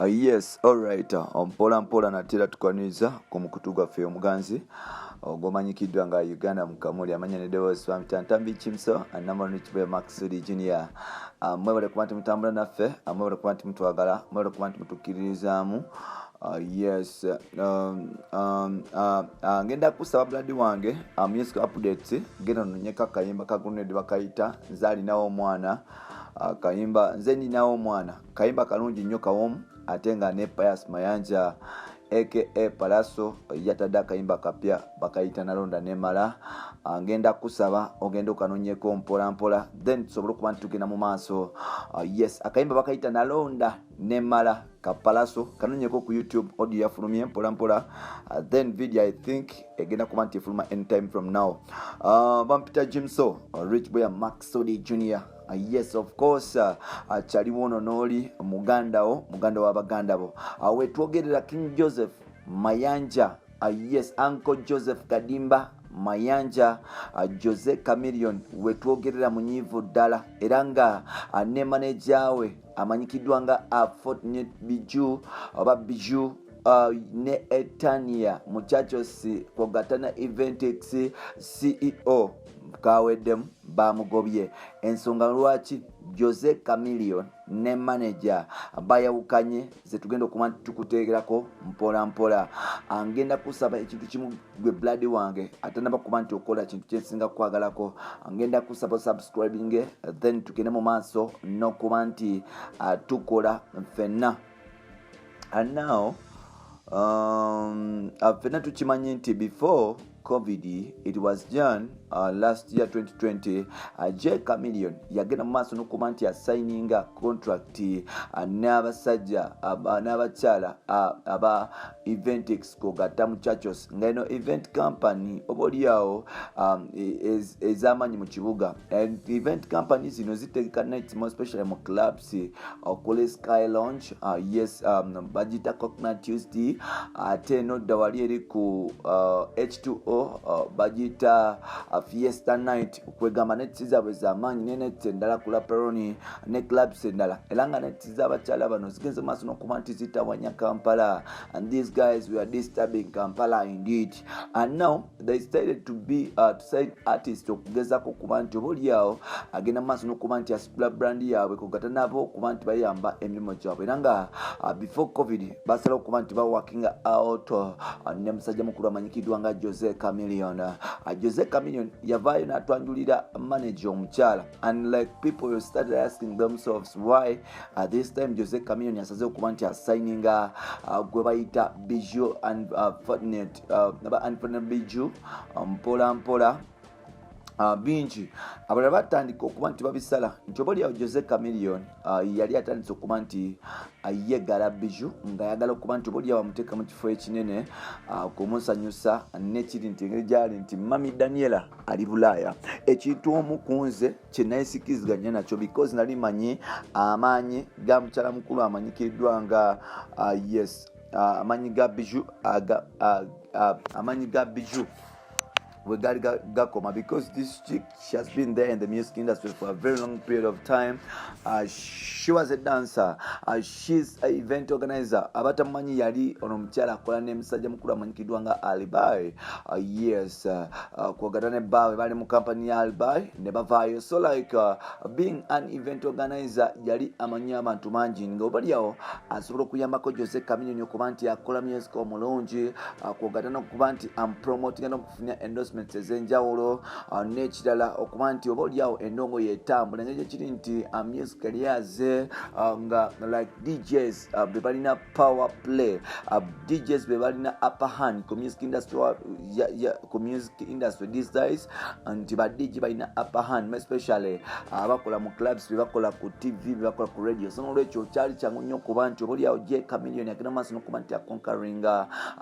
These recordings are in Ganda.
Yes, alright. Mpola mpola natera tukwaniza ku mukutu gwaffe omuganzi ogomanyikiddwa nga Uganda Mukamooli amanya ne Dewo Ntambi Chimso number one Agobye Abadde Junior. Mwebale kuba nti mutambula naffe, mwebale kuba nti mutwagala, mwebale kuba nti mutukkiririzaamu. Yes, ngenda kusaba blood wange music updates genda nonyeka kayimba kagunede bakayita nzalinawo omwana. Kayimba nze ninawo omwana kayimba kalungi nnyo kawomu ate nga ne Pius Mayanja aka Palaso yatadde akayimba kapya bakayita nalonda nemala. Ngenda kusaba ogenda okanonyeko mpola mpola then tusobole okuba nti tugenda mu maaso. Yes, akayimba bakayita nalonda nemala ka Palaso kanonyeko ku YouTube audio yafulumye mpola mpola. Then video I think egenda kuba nti efuluma anytime from now. Bampita Jimso Rich Boy Maxodi Junior. Yes, of course, Chaliwono Noli, Muganda wa Baganda bo. We twogerera King Joseph Mayanja. Yes, Uncle Joseph Kadimba Mayanja, Jose Chameleone we twogerera munyivu ddala era nga ne manager we amanyikidwa nga Fortnite Bijou oba Bijou. Ne Etania Muchachosi Kogatana Eventix CEO kawedem bamugobye ensonga lwaki Jose Chameleone ne manager bayawukanye ze tugenda okuba tukutegerako mpola mpola. Angenda kusaba ekintu kimu gwe blood wange atanaba kuba nti okola kintu kyensinga kwagalako. Angenda kusaba subscribing then tugende mu maaso nokuba nti tukola ffenna. And now fena tukimanyi nti before COVID it was done last year 2020. J Chameleone yagenda mu maaso nokuba nti assigninga contract n'abasajja n'abakyala aba Eventix Kogata Muchachos nga eno event company oboliawo ez'amanyi mu kibuga. Event company zino zitegeka nights more especially mu clubs okule Sky Lounge. Yes, bagita Coconut Tuesday ate nodda wali eri ku H2O bagita Fiesta Night okwegamba neti zaabwe z'amaanyi neneti endala ku Laperoni ne clubs endala era nga neti z'abakyala bano zigenze maaso n'okuba nti zitawanya Kampala, and these guys were disturbing Kampala indeed. And now they started to be to side artists okugezako okuba nti oboliawo agenda maaso n'okuba nti asitula brand yaabwe kugata nabo okuba nti bayamba emirimu gyabwe era nga before COVID basala okuba nti working out ne musajja mukulu amanyikiddwa nga Jose Chameleone. Jose Chameleone yavaayo n'atwanjulira manager omukyala, and like people started asking themselves why this time Jose Chameleone yasaze okuba nti assigninga gwe bayita Bijou and Fortnite Bijou mpola mpola. Bingi abalala batandika okuba nti babisala nti obaoliawo Jose Chameleone yali atandise okuba nti yeggala Bijou nga yagala okuba nti obaoliawo amuteeka mu kifo ekinene okumusanyusa nekiri nti engeri gyali nti Mami Daniela ali Bulaaya. Ekintu omukunze kyenayesikiziganya nakyo because nali manyi amaanyi ga mukyala mukulu amanyikiddwa nga yes amanyi ga Bijou amanyi ga Bijou we got Gakoma because this chick, she has been there in the music industry for a very long period of time. She was a dancer. She's an event organizer. Abatamanyi yali onomukyala akola ne musajja mukulu amanyikidwa nga Agobye. Yes, kuogatane bawe bali mu company ya Agobye ne bavaayo. So like being an event organizer yali amanyi abantu mangi nga obaliawo asobola okuyambako Jose Chameleone okuba nti akola music omulungi kuogatana okuba nti promoting n'okufuna endorsement ezenjawulo n'ekirala okuba nti obaoliawo endongo yetambula engeri kiri nti music yaze nga like DJs be balina power play, DJs be balina upper hand ku music industry ku music industry these days, nti ba DJ balina upper hand especially abakola mu clubs be bakola ku TV be bakola ku radio. So n'olwekyo kyali kyangu nnyo okuba nti obaoliawo J Chameleone agenda maaso n'okuba nti aconquering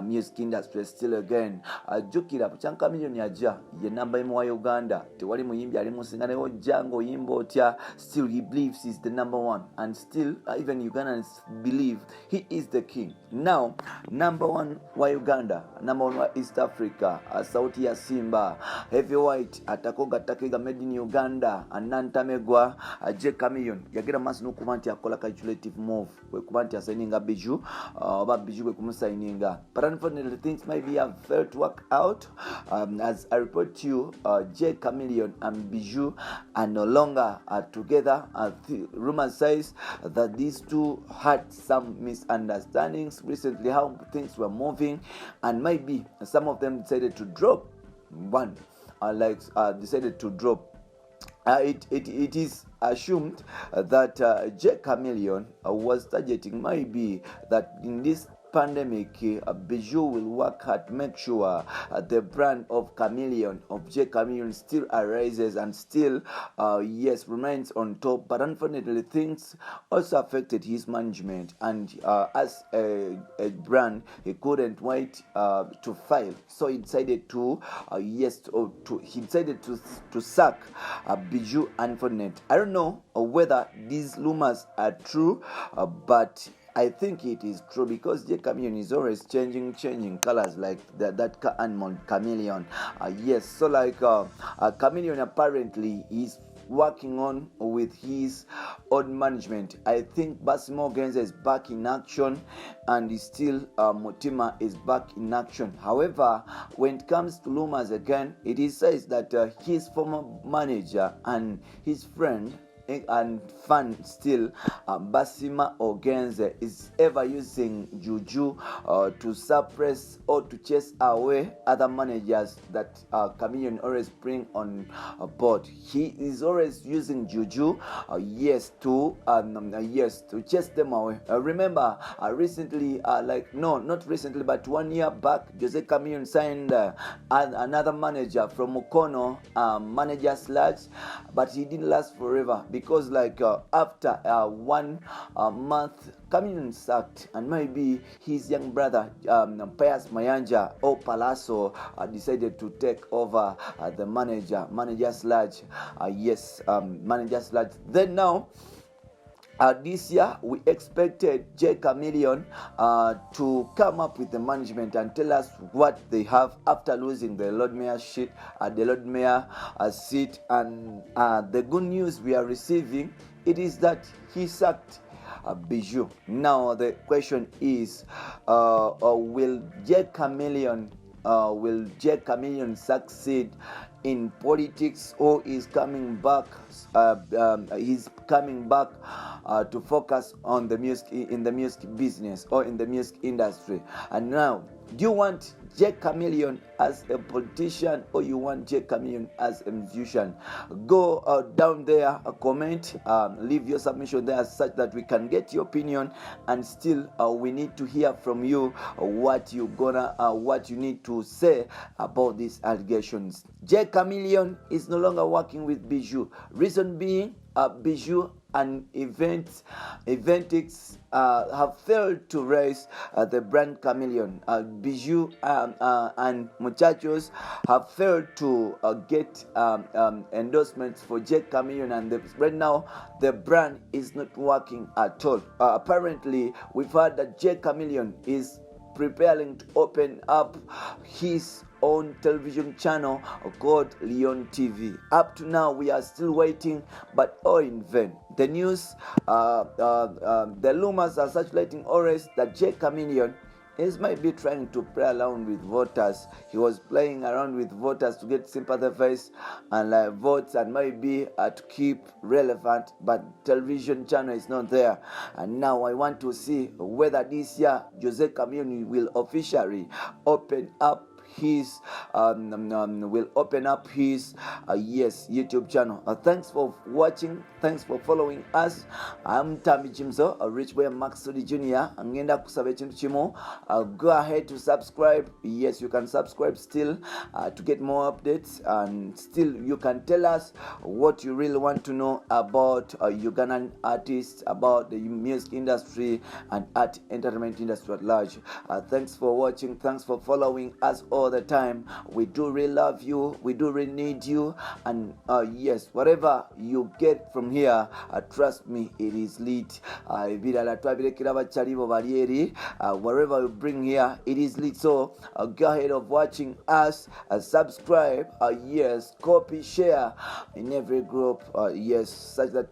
music industry still again. Jukira Chameleone Aja ye number 1 wa Uganda tewali muyimbi ali musinga naye ojja ng'oyimba otya still he believes he's the number 1 and still even Ugandans believe he is the king. Now number 1 wa Uganda, number 1 wa East Africa, sauti ya Simba, heavyweight atakoga takega made in Uganda, Anantamegwa, Chameleone yagera maso n'okuba nti akola calculative move wekuba nti asaininga Bijou oba Bijou wekumusaininga, but unfortunately things maybe have failed to work out. As I report to you, Chameleone and Bijou are no longer together. Rumor says that these two had some misunderstandings recently, how things were moving, and maybe some of them decided to drop decided to drop. It is assumed that Chameleone was targeting maybe that in this pandemic, Bijou will work hard to make sure the brand of Chameleone still arises and still remains on top. But unfortunately things also affected his management, and as a brand he couldn't wait to fail, so he decided to sack Bijou. Unfortunately, I don't know whether these rumors are true, but I think it is true, because Chameleone is always changing colors like that animal chameleon. So like Chameleone apparently is working on with his own management. I think Basimo Genza is back in action, and still Mutima is back in action. However, when it comes to rumors again, it is says that his former manager and his friend and fan still, Basima Ogenze, is ever using juju to suppress or to chase away other managers that Chameleone always bring on board. He is always using juju, to chase them away. Remember, recently, not recently, but 1 year back, Jose Chameleone signed another manager from Mukono, manager slash, but he didn't last forever, because after 1 month, Chameleone sacked, and maybe his young brother Pius Mayanja or Palazzo decided to take over the manager slash. Then now, this year we expected Chameleone to come up with the management and tell us what they have after losing the Lord Mayor seat, and the good news we are receiving, it is that he sacked Bijou. Now the question is, will Chameleone succeed in politics, or is coming back? He's coming back to focus on the music, in the music business or in the music industry. And now, do you want Chameleone as a politician, or you want Chameleone as a musician? Go down there, comment, leave your submission there such that we can get your opinion, and still we need to hear from you what you need to say about these allegations. Chameleone is no longer working with Bijou. Reason being, Bijou and Eventix have failed to raise the brand Chameleone. Bijou and Muchachos have failed to get endorsements for Chameleone, and right now the brand is not working at all. Apparently, we've heard that Chameleone is preparing to open up his own television channel called Leon TV. Up to now, we are still waiting, but all in vain. The news, the rumors are circulating always that Chameleone might be trying to play around with voters. He was playing around with voters to get sympathies and votes, and maybe to keep relevant, but television channel is not there. And now I want to see whether this year Jose Chameleone will officially open up his YouTube channel. Thanks for watching, thanks for following us. I'm Tammy Jimzo, a rich boy Maxudi Jr. Ngenda kusaba ekintu kimu. Go ahead to subscribe. Yes, you can subscribe still to get more updates, and still you can tell us what you really want to know about Ugandan artists, about the music industry and art entertainment industry at large. Thanks for watching, thanks for following us all. all the time. We do really love you. We do really need you. And yes, whatever you get from here, trust me, it is lit. Whatever you bring here, it is lit. So go ahead of watching us, subscribe, yes, copy, share in every group, yes, such that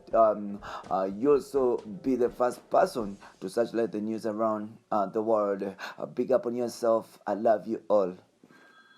you also be the first person to circulate the news around the world. Big up on yourself. I love you all.